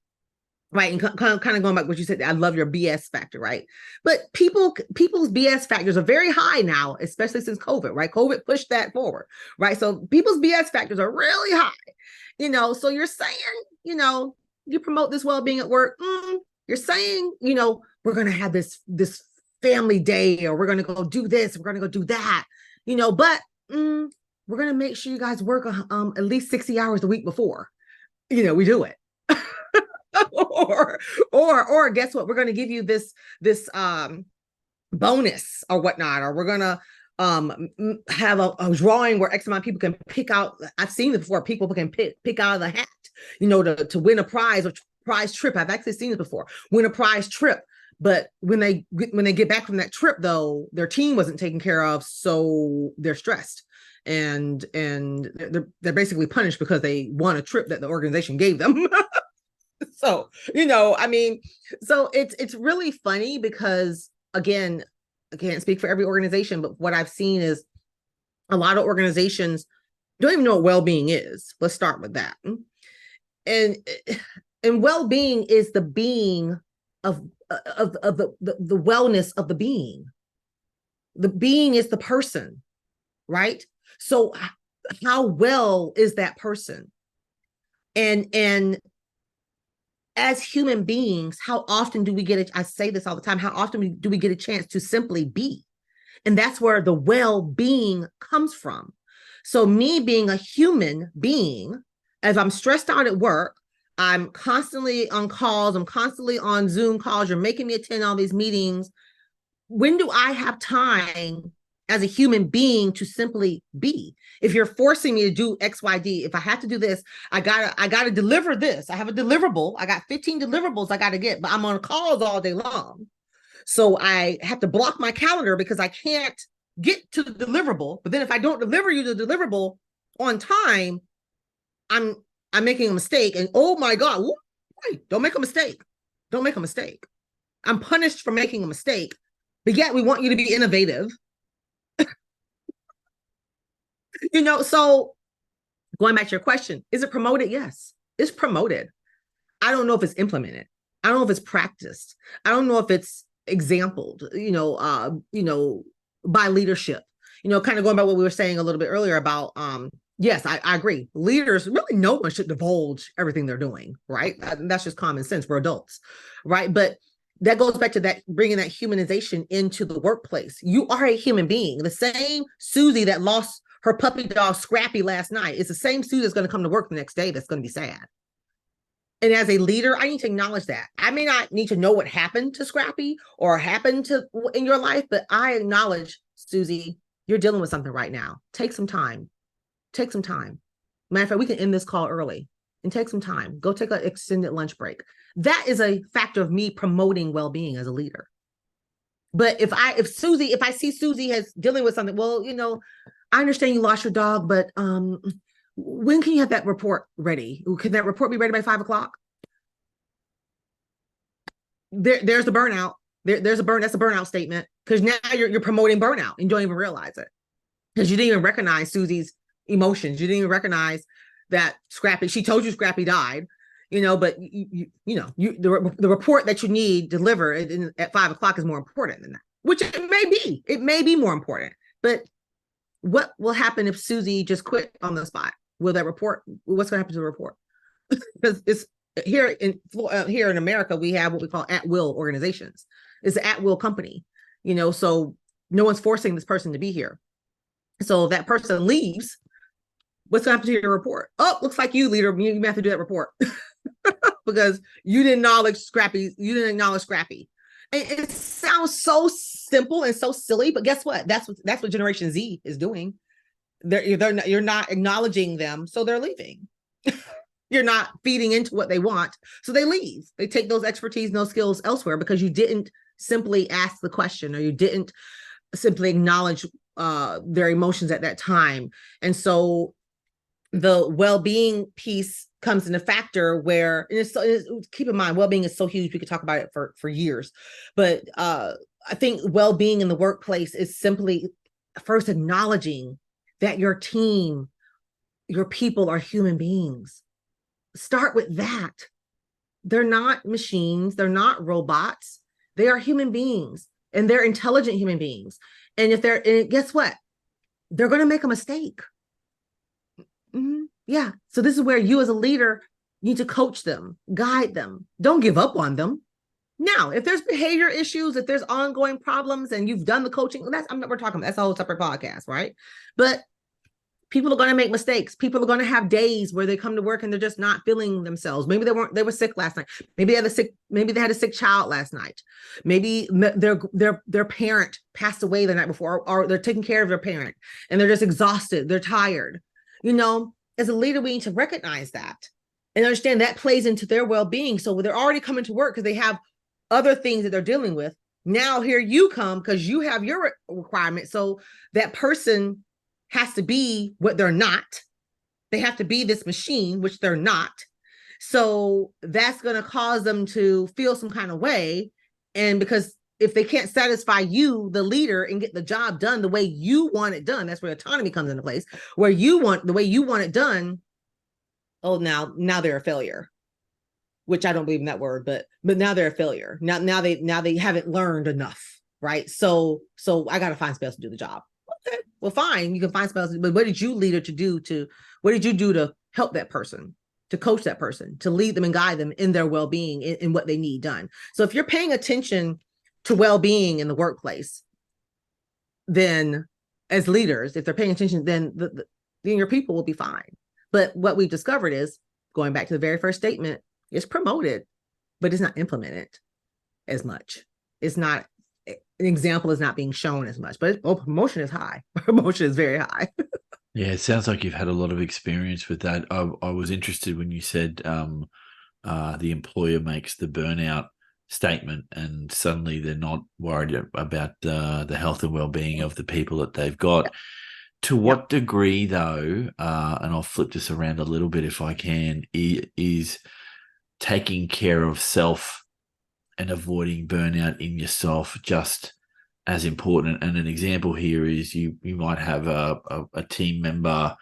right? And kind of going back to what you said, I love your BS factor, right? But people's BS factors are very high now, especially since COVID, right? COVID pushed that forward, right? So people's BS factors are really high, so you're saying, you promote this well-being at work. You're saying, we're going to have this family day, or we're going to go do this, we're going to go do that, but we're going to make sure you guys work at least 60 hours a week before, we do it. or guess what? We're going to give you this bonus or whatnot, or we're going to have a drawing where X amount of people can pick out. I've seen it before. People can pick out of the hat, to win a prize or prize trip. I've actually seen it before. Win a prize trip. But when they get back from that trip, though, their team wasn't taken care of, so they're stressed, and they're basically punished because they won a trip that the organization gave them. So I mean, so it's really funny because, again, I can't speak for every organization, but what I've seen is a lot of organizations don't even know what well-being is. Let's start with that. And well-being is the being of the wellness of the being. The being is the person, right? So how well is that person? And as human beings, how often do we get I say this all the time, how often do we get a chance to simply be? And that's where the well-being comes from. So me being a human being, as I'm stressed out at work, I'm constantly on calls, I'm constantly on Zoom calls, you're making me attend all these meetings. When do I have time as a human being to simply be? If you're forcing me to do XYZ, if I have to do this, I gotta deliver this. I have a deliverable. I got 15 deliverables I gotta get, but I'm on calls all day long. So I have to block my calendar because I can't get to the deliverable. But then if I don't deliver you the deliverable on time, I'm making a mistake. And oh my God, wait, don't make a mistake. Don't make a mistake. I'm punished for making a mistake. But yet we want you to be innovative. So going back to your question, is it promoted? Yes, it's promoted. I don't know if it's implemented. I don't know if it's practiced. I don't know if it's exampled, by leadership. Kind of going by what we were saying a little bit earlier about, yes, I agree. Leaders, really, no one should divulge everything they're doing, right? That's just common sense for adults, right? But that goes back to that, bringing that humanization into the workplace. You are a human being. The same Susie that lost her puppy dog Scrappy last night is the same Susie that's going to come to work the next day that's going to be sad. And as a leader, I need to acknowledge that. I may not need to know what happened to Scrappy or happened to in your life, but I acknowledge, Susie, you're dealing with something right now. Take some time. Take some time. Matter of fact, we can end this call early and take some time. Go take an extended lunch break. That is a factor of me promoting well-being as a leader. But if I see Susie has dealing with something, well, I understand you lost your dog, but when can you have that report ready? Can that report be ready by 5 o'clock? There's the burnout. That's a burnout statement, because now you're promoting burnout and you don't even realize it, because you didn't even recognize Susie's emotions. You didn't even recognize that Scrappy. She told you Scrappy died, but the report that you need delivered at 5 o'clock is more important than that. Which it may be. It may be more important, but what will happen if Susie just quit on the spot? Will that report? What's going to happen to the report? Because it's here in America, we have what we call at-will organizations. It's an at-will company, so no one's forcing this person to be here. So if that person leaves, what's going to happen to your report? Oh, looks like you, leader, you have to do that report because you didn't acknowledge Scrappy. And it sounds so simple and so silly, but guess what? That's what Generation Z is doing. You're not acknowledging them, so they're leaving. You're not feeding into what they want, so they leave. They take those expertise and those skills elsewhere because you didn't simply ask the question, or you didn't simply acknowledge their emotions at that time. And so the well-being piece comes in a factor where, keep in mind, well-being is so huge, we could talk about it for years. But I think well-being in the workplace is simply first acknowledging that your team, your people are human beings. Start with that. They're not machines. They're not robots. They are human beings, and they're intelligent human beings. And guess what? They're going to make a mistake. Mm-hmm. Yeah. So this is where you as a leader need to coach them, guide them. Don't give up on them. Now, if there's behavior issues, if there's ongoing problems and you've done the coaching, we're talking about, that's a whole separate podcast, right? But people are going to make mistakes. People are going to have days where they come to work and they're just not feeling themselves. Maybe they were sick last night. Maybe they had a sick child last night. Maybe their parent passed away the night before, or they're taking care of their parent and they're just exhausted. They're tired. As a leader, we need to recognize that and understand that plays into their well-being. So they're already coming to work because they have other things that they're dealing with. Now here you come because you have your requirement. So that person has to be what they're not. They have to be this machine, which they're not. So that's going to cause them to feel some kind of way. And because if they can't satisfy you, the leader, and get the job done the way you want it done, that's where autonomy comes into place, where the way you want it done. Oh, now they're a failure, which I don't believe in that word, but now they're a failure. Now they haven't learned enough, right? So I got to find somebody else to do the job. Okay, well, fine, you can find somebody else, but what did you what did you do to help that person, to coach that person, to lead them and guide them in their well-being, in what they need done? So if you're paying attention to well-being in the workplace, then as leaders, if they're paying attention, then then your people will be fine. But what we've discovered is, going back to the very first statement, it's promoted, but it's not implemented as much. It's not, an example is not being shown as much, but promotion is high. Promotion is very high. Yeah, it sounds like you've had a lot of experience with that. I was interested when you said the employer makes the burnout statement and suddenly they're not worried about the health and well-being of the people that they've got. To what degree, though, and I'll flip this around a little bit if I can, is taking care of self and avoiding burnout in yourself just as important? And an example here is you might have a team member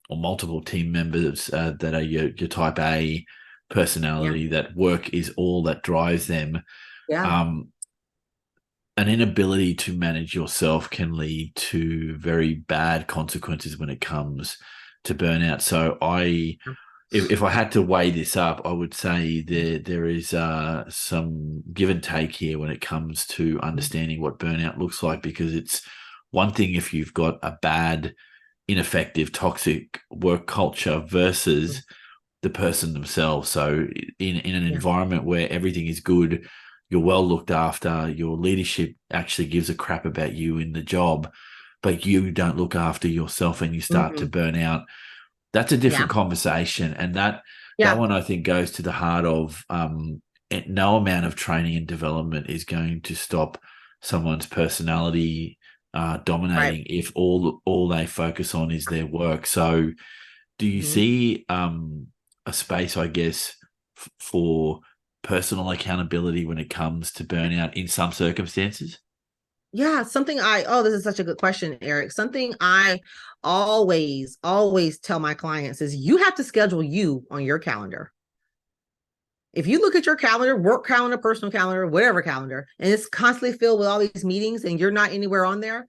or multiple team members that are your type A personality, that work is all that drives them. An inability to manage yourself can lead to very bad consequences when it comes to burnout. So if I had to weigh this up, I would say there is some give and take here when it comes to understanding what burnout looks like, because it's one thing if you've got a bad, ineffective, toxic work culture versus the person themselves. So in an Yeah. environment where everything is good, you're well looked after, your leadership actually gives a crap about you in the job, but you don't look after yourself and you start to Mhm. burn out. That's a Yeah. different conversation. And that Yeah. one I think goes to the heart of no amount of training and development is going to stop someone's personality Right. dominating if all they focus on is their work. So do you Mhm. see a space, I guess, for personal accountability when it comes to burnout in some circumstances? Yeah, oh, this is such a good question, Eric. Something I always tell my clients is you have to schedule you on your calendar. If you look at your calendar, work calendar, personal calendar, whatever calendar, and it's constantly filled with all these meetings and you're not anywhere on there,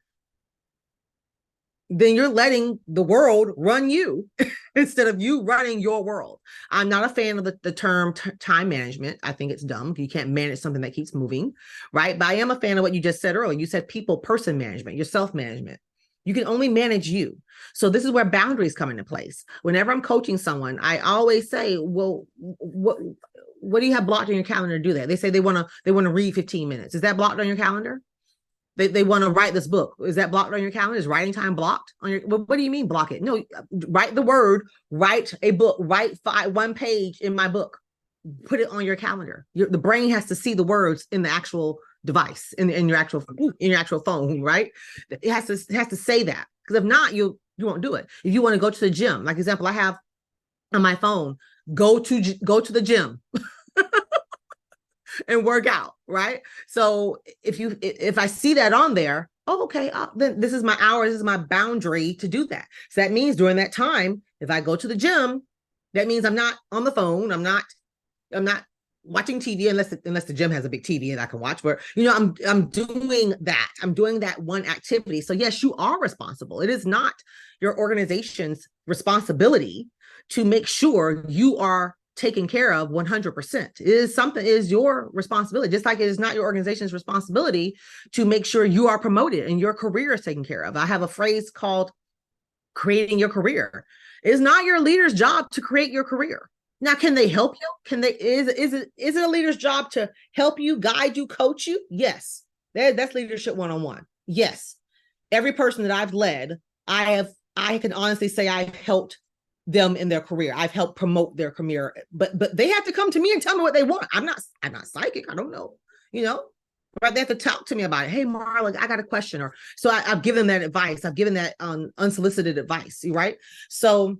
then you're letting the world run you instead of you running your world. I'm not a fan of the term time management. I think it's dumb. You can't manage something that keeps moving, right? But I am a fan of what you just said earlier. You said people person management, your self management. You can only manage you. So this is where boundaries come into place. Whenever I'm coaching someone, I always say, well, what do you have blocked on your calendar to do that? They say they want to read 15 minutes. Is that blocked on your calendar? They want to write this book. Is that blocked on your calendar? Is writing time blocked on your? What do you mean block it? No, write the word. Write a book. Write one page in my book. Put it on your calendar. The brain has to see the words in the actual device in your actual phone, right? It has to say that, because if not, you won't do it. If you want to go to the gym, like example, I have on my phone, go to the gym and work out, right? So if I see that on there, oh, okay, then this is my hour, this is my boundary to do that. So that means during that time, if I go to the gym, that means I'm not on the phone, I'm not watching TV unless the gym has a big TV and I can watch. But I'm doing that. I'm doing that one activity. So yes, you are responsible. It is not your organization's responsibility to make sure you are taken care of 100%. It is your responsibility, just like it is not your organization's responsibility to make sure you are promoted and your career is taken care of. I have a phrase called creating your career. It is not your leader's job to create your career. Now, can they help you? Is it a leader's job to help you, guide you, coach you? Yes. That's leadership one-on-one. Yes. Every person that I've led, I can honestly say I've helped them in their career. I've helped promote their career, but they have to come to me and tell me what they want. I'm not psychic. I don't know, you know, right? They have to talk to me about it. Hey, Marla, I got a question. Or so I've given that advice. I've given that unsolicited advice, right? So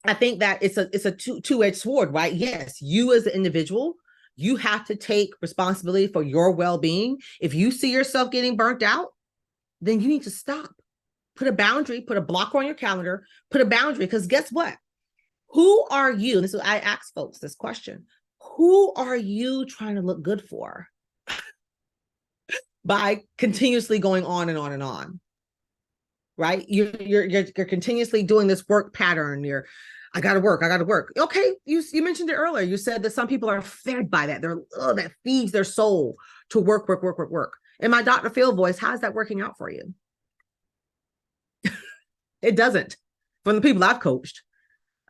I think that it's a two-edged sword, right? Yes, you as an individual, you have to take responsibility for your well-being. If you see yourself getting burnt out, then you need to stop. Put a boundary, put a blocker on your calendar, put a boundary, because guess what? Who are you? And this is, I ask folks this question. Who are you trying to look good for by continuously going on and on and on? Right? You're continuously doing this work pattern. I gotta work. Okay, you mentioned it earlier. You said that some people are fed by that. That feeds their soul to work. In my Dr. Phil voice, how's that working out for you? It doesn't. From the people I've coached,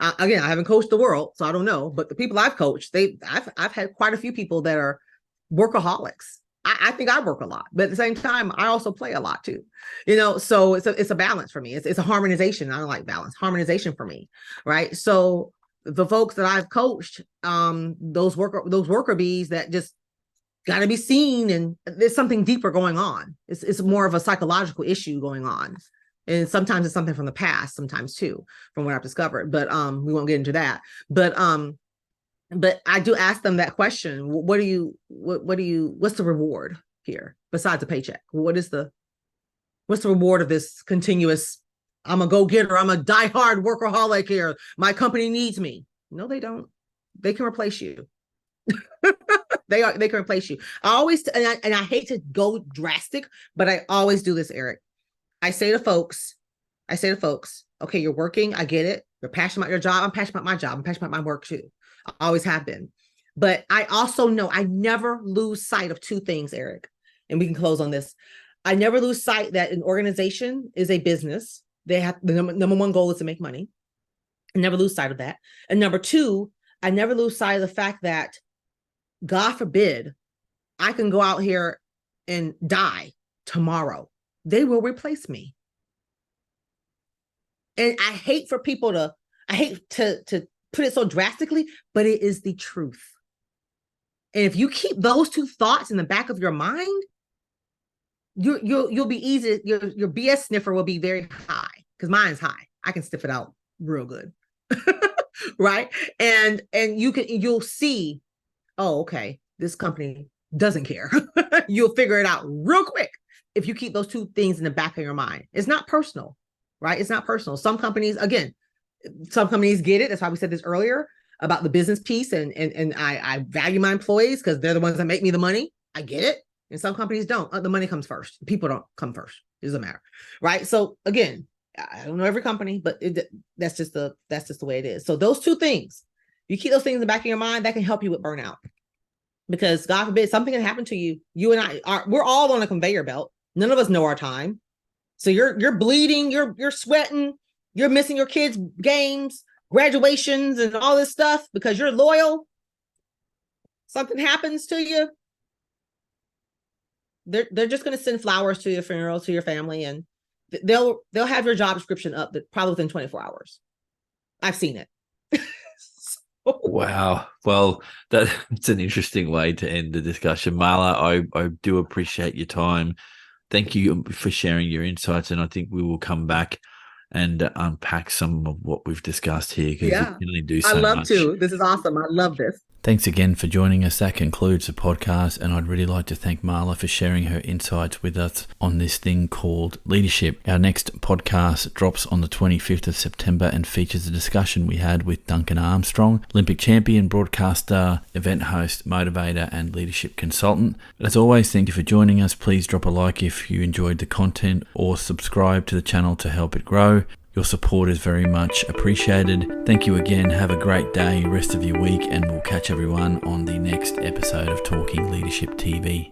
again, I haven't coached the world, so I don't know. But the people I've coached, I've had quite a few people that are workaholics. I think I work a lot, but at the same time, I also play a lot too. So it's a balance for me. It's a harmonization. I don't like balance. Harmonization for me, right? So the folks that I've coached, those worker bees that just got to be seen, and there's something deeper going on. It's more of a psychological issue going on, and sometimes it's something from the past, sometimes too, from what I've discovered. But we won't get into that. But I do ask them that question. What's the reward here besides a paycheck? What's the reward of this continuous, I'm a go-getter, I'm a diehard workaholic here, my company needs me? No, they don't. They can replace you. They can replace you. I always, and I hate to go drastic, but I always do this, Eric. I say to folks, okay, you're working. I get it. You're passionate about your job. I'm passionate about my job. I'm passionate about my work too. I always have been. But I also know I never lose sight of two things, Eric, and we can close on this. I never lose sight that an organization is a business. They have the number one goal is to make money. I never lose sight of that. And number two, I never lose sight of the fact that, God forbid, I can go out here and die tomorrow. They will replace me. And I hate to put it so drastically, but it is the truth. And if you keep those two thoughts in the back of your mind, you'll be easy. Your BS sniffer will be very high, because mine's high. I can sniff it out real good. Right. And you'll see, oh, okay, this company doesn't care. You'll figure it out real quick if you keep those two things in the back of your mind. It's not personal, right? It's not personal. Some companies get it. That's why we said this earlier about the business piece, and I value my employees because they're the ones that make me the money. I get it. And some companies don't. The money comes first. People don't come first. It doesn't matter, right? So again, I don't know every company, but that's just the way it is. So those two things, you keep those things in the back of your mind, that can help you with burnout. Because God forbid something can happen to you. You and we're all on a conveyor belt. None of us know our time. So you're bleeding, you're sweating, you're missing your kids' games, graduations, and all this stuff because you're loyal. Something happens to you, they're just going to send flowers to your funeral, to your family, and they'll have your job description up probably within 24 hours. I've seen it. Wow. Well, that's an interesting way to end the discussion. Marla, I do appreciate your time. Thank you for sharing your insights, and I think we will come back and unpack some of what we've discussed here, because you can only do so much. I love to. This is awesome. I love this. Thanks again for joining us. That concludes the podcast, and I'd really like to thank Marla for sharing her insights with us on this thing called leadership. Our next podcast drops on the 25th of September and features a discussion we had with Duncan Armstrong, Olympic champion, broadcaster, event host, motivator, and leadership consultant. As always, thank you for joining us. Please drop a like if you enjoyed the content, or subscribe to the channel to help it grow. Your support is very much appreciated. Thank you again. Have a great day, rest of your week, and we'll catch everyone on the next episode of Talking Leadership TV.